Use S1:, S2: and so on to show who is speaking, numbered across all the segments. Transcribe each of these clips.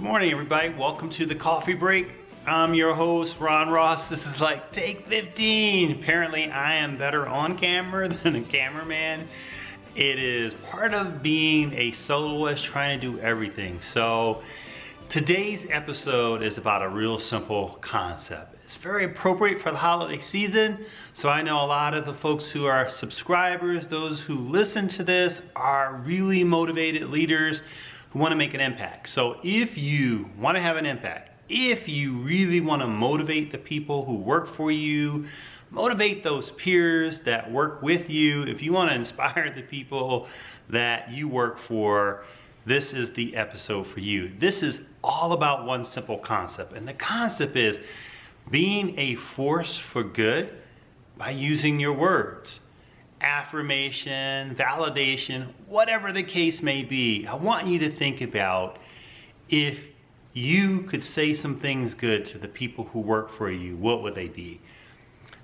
S1: morning, everybody. Welcome to the coffee break. I'm your host, Ron Ross. This is like take 15. Apparently, I am better on camera than a cameraman. It is part of being a soloist trying to do everything. So today's episode is about a real simple concept. It's very appropriate for the holiday season. So I know a lot of the folks who are subscribers, those who listen to this, are really motivated leaders who want to make an impact. So if you want to have an impact, if you really want to motivate the people who work for you, motivate those peers that work with you, if you want to inspire the people that you work for, this is the episode for you. This is all about one simple concept. And the concept is being a force for good by using your words. Affirmation, validation, whatever the case may be. I want you to think about if you could say some things good to the people who work for you, what would they be?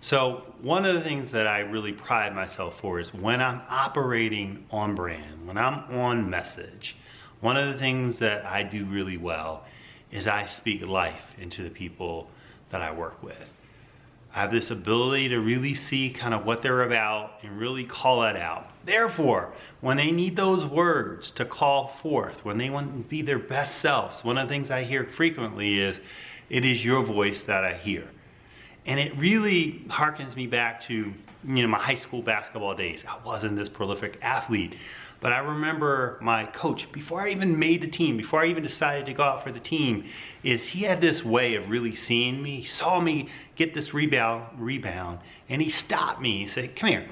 S1: So one of the things that I really pride myself for is when I'm operating on brand, when I'm on message, one of the things that I do really well is I speak life into the people that I work with. I have this ability to really see kind of what they're about and really call it out. Therefore, when they need those words to call forth, when they want to be their best selves, one of the things I hear frequently is, it is your voice that I hear. And it really harkens me back to, my high school basketball days. I wasn't this prolific athlete, but I remember my coach, before I even made the team, before I even decided to go out for the team, is he had this way of really seeing me. He saw me get this rebound, and he stopped me. He said, "Come here."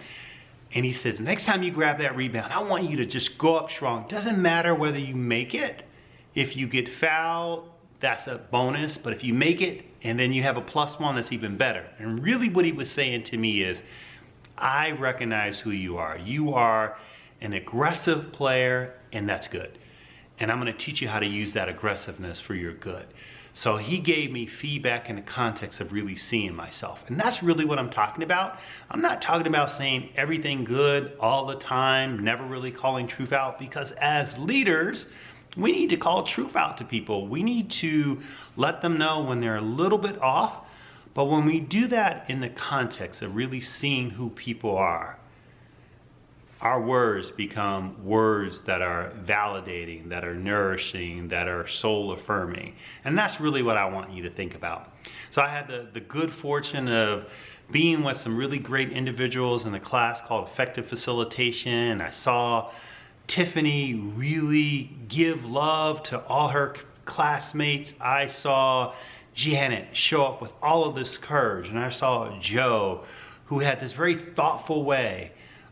S1: And he says, "Next time you grab that rebound, I want you to just go up strong. Doesn't matter whether you make it. If you get fouled, that's a bonus, but if you make it and then you have a +1, that's even better." And really what he was saying to me is, I recognize who you are. You are an aggressive player, and that's good. And I'm gonna teach you how to use that aggressiveness for your good. So he gave me feedback in the context of really seeing myself. And that's really what I'm talking about. I'm not talking about saying everything good all the time, never really calling truth out, because as leaders, we need to call truth out to people. We need to let them know when they're a little bit off. But when we do that in the context of really seeing who people are, our words become words that are validating, that are nourishing, that are soul affirming. And that's really what I want you to think about. So I had the good fortune of being with some really great individuals in a class called Effective Facilitation. I saw Tiffany really give love to all her classmates. I saw Janet show up with all of this courage, and I saw Joe, who had this very thoughtful way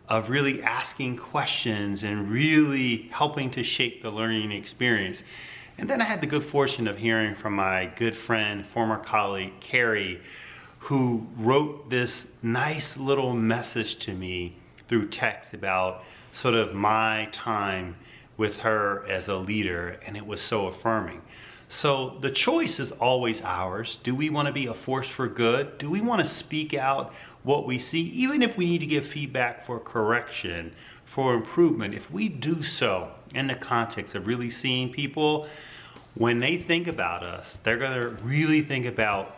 S1: of really asking questions and really helping to shape the learning experience. And then I had the good fortune of hearing from my good friend, former colleague, Carrie, who wrote this nice little message to me through text about sort of my time with her as a leader, and it was so affirming. So the choice is always ours. Do we want to be a force for good? Do we want to speak out what we see, even if we need to give feedback for correction, for improvement? If we do so in the context of really seeing people, when they think about us, they're going to really think about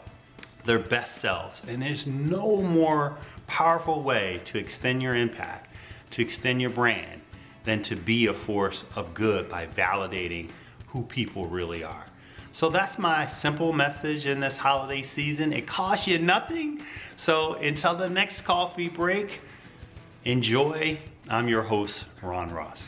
S1: their best selves. And there's no more powerful way to extend your impact, to extend your brand, than to be a force of good by validating who people really are. So that's my simple message in this holiday season. It costs you nothing. So until the next coffee break, enjoy. I'm your host, Ron Ross.